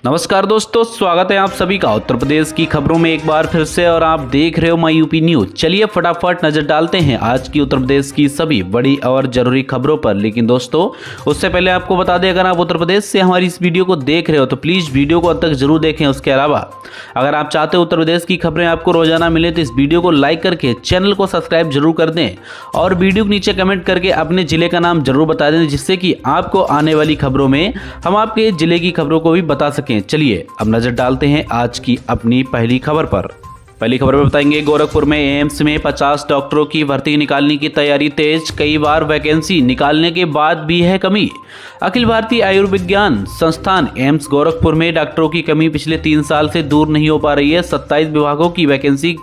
नमस्कार दोस्तों, स्वागत है आप सभी का उत्तर प्रदेश की खबरों में एक बार फिर से। और आप देख रहे हो माई यूपी न्यूज। चलिए फटाफट नजर डालते हैं आज की उत्तर प्रदेश की सभी बड़ी और जरूरी खबरों पर। लेकिन दोस्तों उससे पहले आपको बता दें, अगर आप उत्तर प्रदेश से हमारी इस वीडियो को देख रहे हो तो प्लीज वीडियो को अंत तक जरूर देखें। उसके अलावा अगर आप चाहते हो उत्तर प्रदेश की खबरें आपको रोजाना मिले तो इस वीडियो को लाइक करके चैनल को सब्सक्राइब जरूर कर दें और वीडियो के नीचे कमेंट करके अपने जिले का नाम जरूर बता दें, जिससे कि आपको आने वाली खबरों में हम आपके जिले की खबरों को भी बता सकें। चलिए अब नजर डालते हैं आज की अपनी पहली खबर पर। पहली खबर में बताएंगे, गोरखपुर में एम्स में 50 डॉक्टरों की भर्ती निकालने की तैयारी तेज। कई बार वैकेंसी निकालने के बाद भी है कमी। अखिल भारतीय आयुर्विज्ञान संस्थान एम्स गोरखपुर में डॉक्टरों की कमी पिछले 3 साल से दूर नहीं हो पा रही है। 27 विभागों की वैकेंसी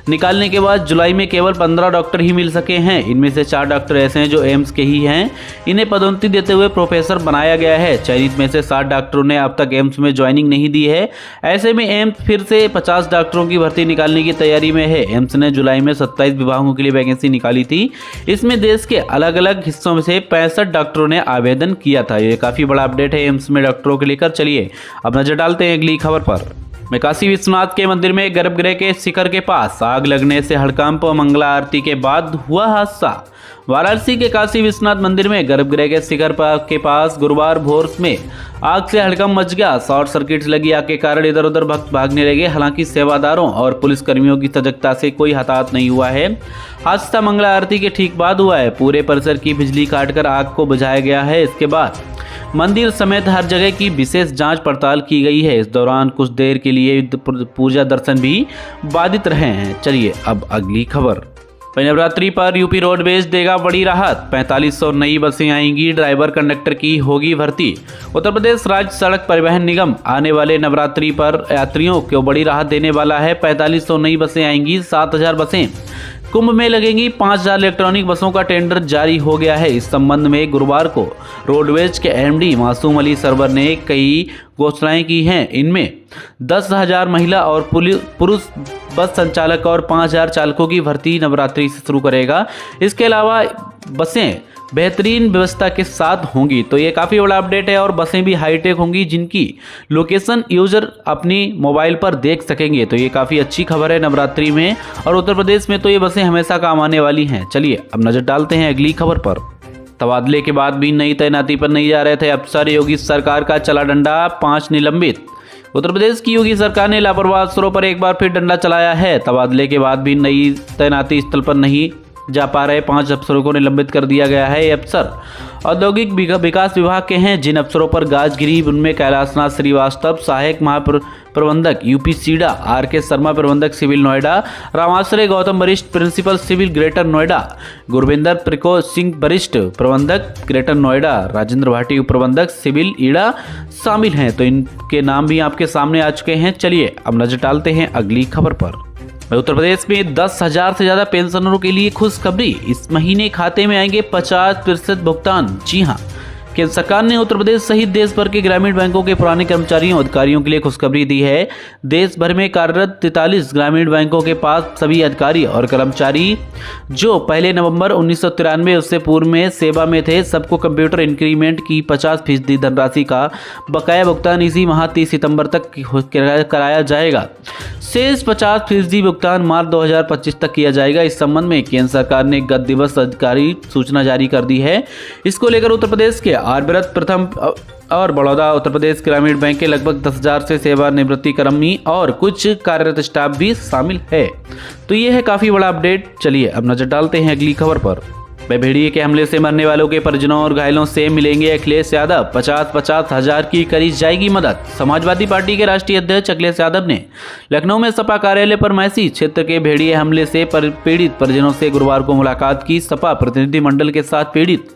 निकालने के बाद जुलाई में केवल 15 डॉक्टर ही मिल सके हैं। इनमें से 4 डॉक्टर ऐसे हैं जो एम्स के ही हैं। इन्हें पदोन्नति देते हुए प्रोफेसर बनाया गया है। चयनित में से 60 डॉक्टरों ने अब तक एम्स में ज्वाइनिंग नहीं दी है। ऐसे में एम्स फिर से 50 डॉक्टरों की भर्ती निकालने की तैयारी में है। एम्स ने जुलाई में 27 विभागों के लिए वैकेंसी निकाली थी। इसमें देश के अलग अलग हिस्सों में से 65 डॉक्टरों ने आवेदन किया था। ये काफी बड़ा अपडेट है एम्स में डॉक्टरों को लेकर। चलिए अब नजर डालते हैं अगली खबर पर। काशी विश्वनाथ के मंदिर में गर्भगृह के शिखर के पास आग लगने से हड़कंप। मंगला आरती के बाद हुआ हादसा। वाराणसी के काशी विश्वनाथ मंदिर में गर्भगृह के शिखर के पास गुरुवार भोर में आग से हड़कंप मच गया। शॉर्ट सर्किट लगी आग के कारण इधर उधर भक्त भागने लगे। हालांकि सेवादारों और पुलिसकर्मियों की सजगता से कोई हताहत नहीं हुआ है। हादसा मंगला आरती के ठीक बाद हुआ है। पूरे परिसर की बिजली काटकर आग को बुझाया गया है। इसके बाद मंदिर समेत हर जगह की विशेष जांच पड़ताल की गई है। इस दौरान कुछ देर के लिए पूजा दर्शन भी बाधित रहे हैं। चलिए अब अगली खबर। नवरात्रि पर यूपी रोडवेज देगा बड़ी राहत। 4500 नई बसें आएंगी। ड्राइवर कंडक्टर की होगी भर्ती। उत्तर प्रदेश राज्य सड़क परिवहन निगम आने वाले नवरात्रि पर यात्रियों को बड़ी राहत देने वाला है। 4500 नई बसें आएंगी। 7000 बसें कुंभ में लगेंगी। 5000 इलेक्ट्रॉनिक बसों का टेंडर जारी हो गया है। इस संबंध में गुरुवार को रोडवेज के एमडी मासूम अली सरवर ने कई घोषणाएं की हैं। इनमें 10,000 महिला और पुरुष बस संचालक और 5000 चालकों की भर्ती नवरात्रि से शुरू करेगा। इसके अलावा बसें बेहतरीन व्यवस्था के साथ होंगी। तो ये काफ़ी बड़ा अपडेट है और बसें भी हाईटेक होंगी जिनकी लोकेशन यूजर अपनी मोबाइल पर देख सकेंगे। तो ये काफ़ी अच्छी खबर है नवरात्रि में। और उत्तर प्रदेश में तो ये बसें हमेशा काम आने वाली हैं। चलिए अब नज़र डालते हैं अगली खबर पर। तबादले के बाद भी नई तैनाती पर नहीं जा रहे थे अफसर। योगी सरकार का चला डंडा, 5 निलंबित। उत्तर प्रदेश की योगी सरकार ने लापरवाह अफसरों पर एक बार फिर डंडा चलाया है। तबादले के बाद भी नई तैनाती स्थल पर नहीं जा पा रहे 5 अफसरों को निलंबित कर दिया गया है। ये अफसर औद्योगिक विकास विभाग के हैं। जिन अफसरों पर गाज गिरी उनमें कैलाशनाथ श्रीवास्तव सहायक महाप्रबंधक यूपी सीडा, RK शर्मा प्रबंधक सिविल नोएडा, रामाश्रय गौतम वरिष्ठ principal civil Greater Noida, Gurvinder प्रको सिंह वरिष्ठ प्रबंधक ग्रेटर नोएडा, राजेंद्र भाटी उप प्रबंधक सिविल ईड़ा शामिल हैं। तो इनके नाम भी आपके सामने आ चुके हैं। चलिए अब नजर डालते हैं अगली खबर पर। उत्तर प्रदेश में 10,000 से ज्यादा पेंशनरों के लिए खुशखबरी। इस महीने खाते में आएंगे 50% भुगतान। जी हां, केंद्र सरकार ने उत्तर प्रदेश सहित देश भर के ग्रामीण बैंकों के पुराने कर्मचारियों अधिकारियों के लिए खुशखबरी दी है। देश भर में कार्यरत 43 ग्रामीण बैंकों के पास सभी अधिकारी और कर्मचारी जो पहले नवंबर 1993 उससे पूर्व में सेवा में थे, सबको कंप्यूटर इंक्रीमेंट की 50% धनराशि का बकाया भुगतान इसी माह 30 सितंबर तक कराया जाएगा। शेष 50% भुगतान मार्च 2025 तक किया जाएगा। इस संबंध में केंद्र सरकार ने गत दिवस अधिकारी सूचना जारी कर दी है। इसको लेकर उत्तर प्रदेश के आर्यव्रत प्रथम और बड़ौदा उत्तर प्रदेश ग्रामीण बैंक के लगभग 10,000 से सेवानिवृत्ति कर्मी और कुछ कार्यरत स्टाफ भी शामिल है। तो ये है काफी बड़ा अपडेट। चलिए अब नजर डालते हैं अगली खबर पर। भेड़िए के हमले से मरने वालों के परिजनों और घायलों से मिलेंगे अखिलेश यादव। 50-50 हजार की करी जाएगी मदद। समाजवादी पार्टी के राष्ट्रीय अध्यक्ष अखिलेश यादव ने लखनऊ में सपा कार्यालय पर मैसी क्षेत्र के भेड़िए हमले से पीड़ित परिजनों से गुरुवार को मुलाकात की। सपा प्रतिनिधिमंडल के साथ पीड़ित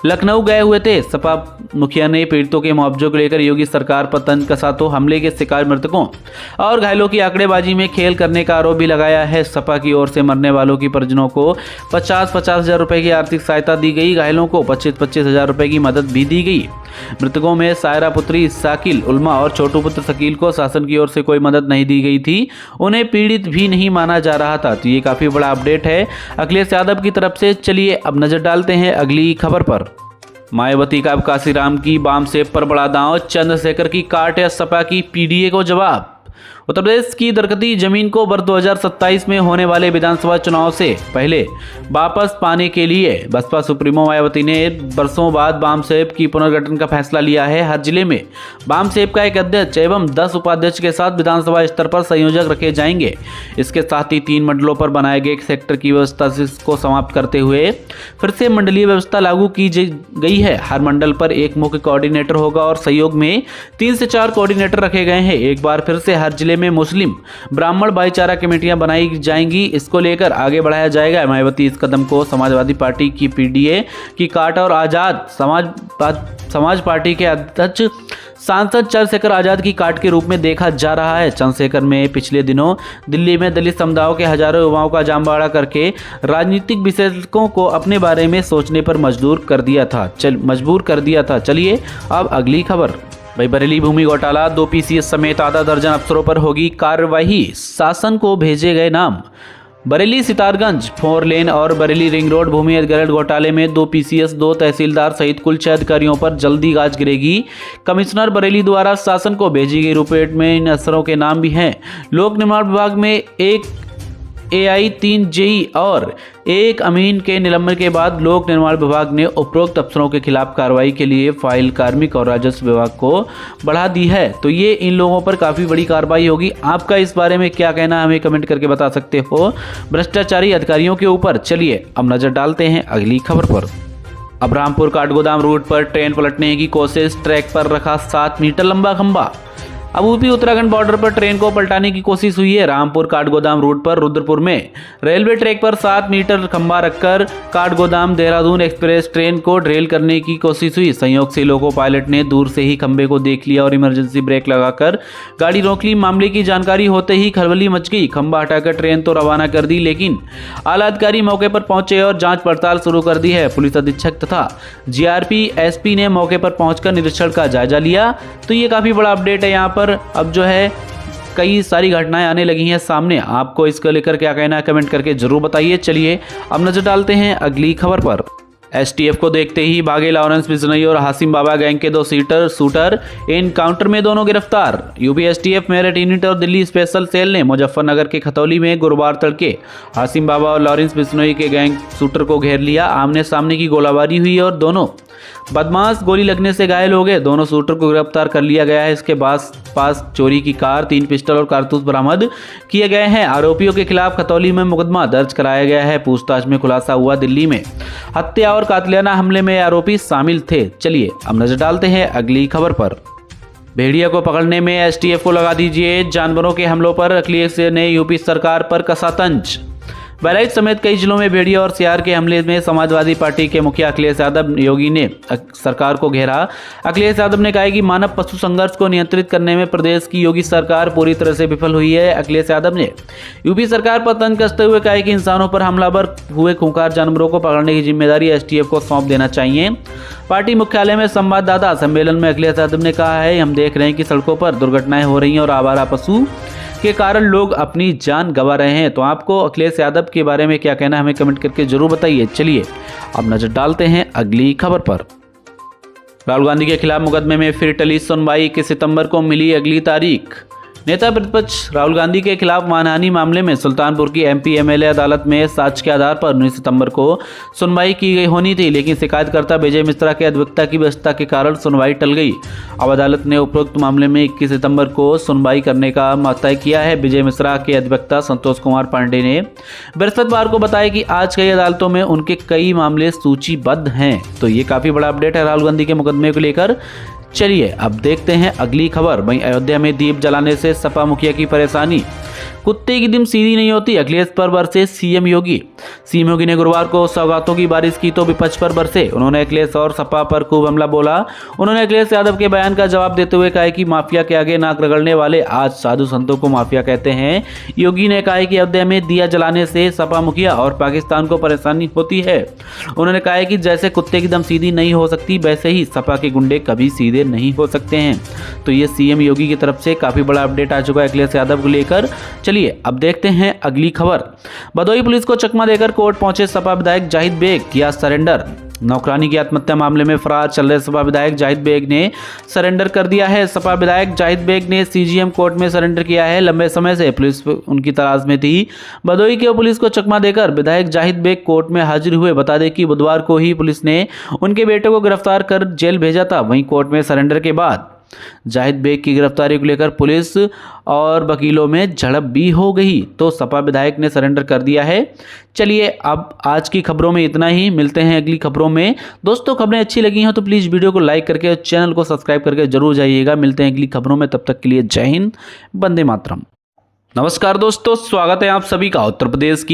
लखनऊ गए हुए थे। सपा मुखिया ने पीड़ितों के मुआवजे को लेकर योगी सरकार पर तंज कसा तो हमले के शिकार मृतकों और घायलों की आंकड़ेबाजी में खेल करने का आरोप भी लगाया है। सपा की ओर से मरने वालों की परिजनों को 50-50 हजार रुपए की आर्थिक सहायता दी गई। घायलों को 25-25 हजार रुपए की मदद भी दी गई। मृतकों में सायरा पुत्री साकिल उल्मा और छोटू पुत्र शकील को शासन की ओर से कोई मदद नहीं दी गई थी। उन्हें पीड़ित भी नहीं माना जा रहा था। तो ये काफी बड़ा अपडेट है अखिलेश यादव की तरफ से। चलिए अब नजर डालते हैं अगली खबर पर। मायावती का अब काशीराम की बाम सेब पर बड़ा दांव, चंद्रशेखर की काट या सपा की पीडीए को जवाब। उत्तर प्रदेश की दरकती जमीन को वर्ष 2027 में होने वाले विधानसभा चुनाव से पहले वापस पाने के लिए बसपा सुप्रीमो मायावती ने वर्षों बाद बाम सेब की पुनर्गठन का फैसला लिया है। हर जिले में बाम सेब का एक अध्यक्ष एवं 10 उपाध्यक्ष के साथ विधानसभा स्तर पर संयोजक रखे जाएंगे। इसके साथ ही 3 मंडलों पर बनाए गए सेक्टर की व्यवस्था को समाप्त करते हुए फिर से मंडलीय व्यवस्था लागू की गई है। हर मंडल पर एक मुख्य कोऑर्डिनेटर होगा और सहयोग में 3 से 4 कोऑर्डिनेटर रखे गए हैं। एक बार फिर से हर जिले में मुस्लिम ब्राह्मण भाईचारा कमेटियां बनाई जाएंगी। इसको लेकर आगे बढ़ाया जाएगा। मायावती इस कदम को समाजवादी पार्टी की पीडीए की काट और आजाद समाज पार्टी के अध्यक्ष सांसद चंद्रशेखर आजाद की काट के रूप में देखा जा रहा है। चंद्रशेखर में पिछले दिनों दिल्ली में दलित समुदायों के हजारों युवाओं का जामबाड़ा करके राजनीतिक विश्लेषकों को अपने बारे में सोचने पर मजबूर कर दिया था। चलिए अब अगली खबर। भाई बरेली भूमि घोटाला, 2 पीसीएस समेत आधा दर्जन अफसरों पर होगी कार्रवाई, शासन को भेजे गए नाम। बरेली सितारगंज 4 लेन और बरेली रिंग रोड भूमि अधिग्रहण घोटाले में 2 पीसीएस, 2 तहसीलदार सहित कुल 6 अधिकारियों पर जल्दी गाज गिरेगी। कमिश्नर बरेली द्वारा शासन को भेजी गई रिपोर्ट में इन अफसरों के नाम भी हैं। लोक निर्माण विभाग में 1 AI, 3 जेई और 1 अमीन के निलंबन के बाद लोक निर्माण विभाग ने उपरोक्त अफसरों के खिलाफ कार्रवाई के लिए फाइल कार्मिक और राजस्व विभाग को बढ़ा दी है। तो ये इन लोगों पर काफ़ी बड़ी कार्रवाई होगी। आपका इस बारे में क्या कहना है, हमें कमेंट करके बता सकते हो भ्रष्टाचारी अधिकारियों के ऊपर। चलिए अब नज़र डालते हैं अगली खबर पर। अब रामपुर काठगोदाम रूट पर ट्रेन पलटने की कोशिश, ट्रैक पर रखा 7 मीटर लंबा खंभा। अब यूपी उत्तराखंड बॉर्डर पर ट्रेन को पलटाने की कोशिश हुई है। रामपुर काठगोदाम रूट पर रुद्रपुर में रेलवे ट्रैक पर 7 मीटर खंभा रखकर काठगोदाम देहरादून एक्सप्रेस ट्रेन को ड्रेल करने की कोशिश हुई। संयोग से लोको पायलट ने दूर से ही खंभे को देख लिया और इमरजेंसी ब्रेक लगाकर गाड़ी रोक ली। मामले की जानकारी होते ही खलबली मच गई। खंभा हटाकर ट्रेन तो रवाना कर दी, लेकिन आला अधिकारी मौके पर पहुंचे और जांच पड़ताल शुरू कर दी है। पुलिस अधीक्षक तथा जीआरपी एसपी ने मौके पर पहुंचकर निरीक्षण का जायजा लिया। तो ये काफी बड़ा अपडेट है। यहाँ पर अब जो है कई सारी घटनाएं आने लगी हैं सामने। आपको इसको लेकर क्या कहना है, कमेंट करके जरूर बताइए। चलिए अब नजर डालते हैं अगली खबर पर। एसटीएफ को देखते ही भागे लॉरेंस बिश्नोई और हासिम बाबा गैंग के 2 शूटर, एनकाउंटर में दोनों गिरफ्तार। यूपी एसटीएफ मेरठ यूनिट और दिल्ली स्पेशल सेल ने मुजफ्फरनगर के खतौली में गुरुवार तड़के हासिम बाबा और लॉरेंस बिश्नोई के गैंग शूटर को घेर लिया। आमने सामने की गोलाबारी हुई और दोनों बदमाश गोली लगने से घायल हो गए। दोनों शूटर को गिरफ्तार कर लिया गया है। इसके पास चोरी की कार, 3 पिस्टल और कारतूस बरामद किए गए हैं। आरोपियों के खिलाफ खतौली में मुकदमा दर्ज कराया गया है। पूछताछ में खुलासा हुआ दिल्ली में हत्या और कातिलाना हमले में आरोपी शामिल थे। चलिए अब नजर डालते हैं अगली खबर पर। भेड़िया को पकड़ने में एसटीएफ को लगा दीजिए। जानवरों के हमलों पर अखिलेश ने यूपी सरकार पर कसा तंज। बहराइच समेत कई जिलों में भेड़िया और सियार के हमले में समाजवादी पार्टी के मुखिया अखिलेश यादव योगी ने सरकार को घेरा। अखिलेश यादव ने कहा कि मानव पशु संघर्ष को नियंत्रित करने में प्रदेश की योगी सरकार पूरी तरह से विफल हुई है। अखिलेश यादव ने यूपी सरकार पर तंज कसते हुए कहा कि इंसानों पर हमलावर हुए खूंखार जानवरों को पकड़ने की जिम्मेदारी एसटीएफ को सौंप देना चाहिए। पार्टी मुख्यालय में संवाददाता सम्मेलन में अखिलेश यादव ने कहा है, हम देख रहे हैं कि सड़कों पर दुर्घटनाएं हो रही हैं और आवारा पशु के कारण लोग अपनी जान गंवा रहे हैं। तो आपको अखिलेश यादव के बारे में क्या कहना है, हमें कमेंट करके जरूर बताइए। चलिए अब नजर डालते हैं अगली खबर पर। राहुल गांधी के खिलाफ मुकदमे में फिर टली सुनवाई, 21 सितंबर को मिली अगली तारीख। नेता प्रतिपक्ष राहुल गांधी के खिलाफ मानहानि मामले में सुल्तानपुर की एमपी एमएलए अदालत में साक्ष्य के आधार पर 19 सितंबर को सुनवाई की गई होनी थी, लेकिन शिकायतकर्ता विजय मिश्रा के अधिवक्ता की व्यस्तता के कारण सुनवाई टल गई। अब अदालत ने उपरोक्त मामले में 21 सितंबर को सुनवाई करने का तय किया है। विजय मिश्रा के अधिवक्ता संतोष कुमार पांडे ने बृहस्पतिवार को बताया कि आज कई अदालतों में उनके कई मामले सूचीबद्ध हैं। तो ये काफी बड़ा अपडेट है राहुल गांधी के मुकदमे को लेकर। चलिए अब देखते हैं अगली खबर। वहीं अयोध्या में दीप जलाने से सपा मुखिया की परेशानी, कुत्ते की दिम सीधी नहीं होती, अखिलेश पर बरसे सीएम योगी। सीएम योगी ने गुरुवार को सौगातों की बारिश की तो विपक्ष पर बरसे। उन्होंने अखिलेश और सपा पर खूब हमला बोला। उन्होंने अखिलेश यादव के बयान का जवाब देते हुए कहा कि माफिया के आगे नाक रगड़ने वाले आज साधु संतों को माफिया कहते हैं। योगी ने कहा कि अयोध्या में दिया जलाने से सपा मुखिया और पाकिस्तान को परेशानी होती है। उन्होंने कहा कि जैसे कुत्ते की दम सीधी नहीं हो सकती, वैसे ही सपा के गुंडे कभी सीधे नहीं हो सकते हैं। तो ये सीएम योगी की तरफ से काफी बड़ा अपडेट आ चुका है अखिलेश यादव को लेकर। चलिए अब देखते हैं अगली खबर। भदोही पुलिस को चकमा देकर कोर्ट पहुंचे सपा विधायक जाहिद बेग, किया सरेंडर। नौकरानी की आत्महत्या मामले में फरार चल रहे सपा विधायक जाहिद बेग ने सरेंडर कर दिया है। सपा विधायक जाहिद बेग ने सीजीएम कोर्ट में सरेंडर किया है। लंबे समय से पुलिस उनकी तलाश में थी। भदोही के पुलिस को चकमा देकर विधायक जाहिद बेग कोर्ट में हाजिर हुए। बता दें कि बुधवार को ही पुलिस ने उनके बेटे को गिरफ्तार कर जेल भेजा था। वहीं कोर्ट में सरेंडर के बाद जाहिद बेग की गिरफ्तारी को लेकर पुलिस और वकीलों में झड़प भी हो गई, तो सपा विधायक ने सरेंडर कर दिया है। चलिए अब आज की खबरों में इतना ही, मिलते हैं अगली खबरों में। दोस्तों खबरें अच्छी लगी हो तो प्लीज़ वीडियो को लाइक करके चैनल को सब्सक्राइब करके जरूर जाइएगा। मिलते हैं अगली खबरों में, तब तक के लिए जय हिंद, वंदे मातरम। नमस्कार दोस्तों, स्वागत है आप सभी का उत्तर प्रदेश की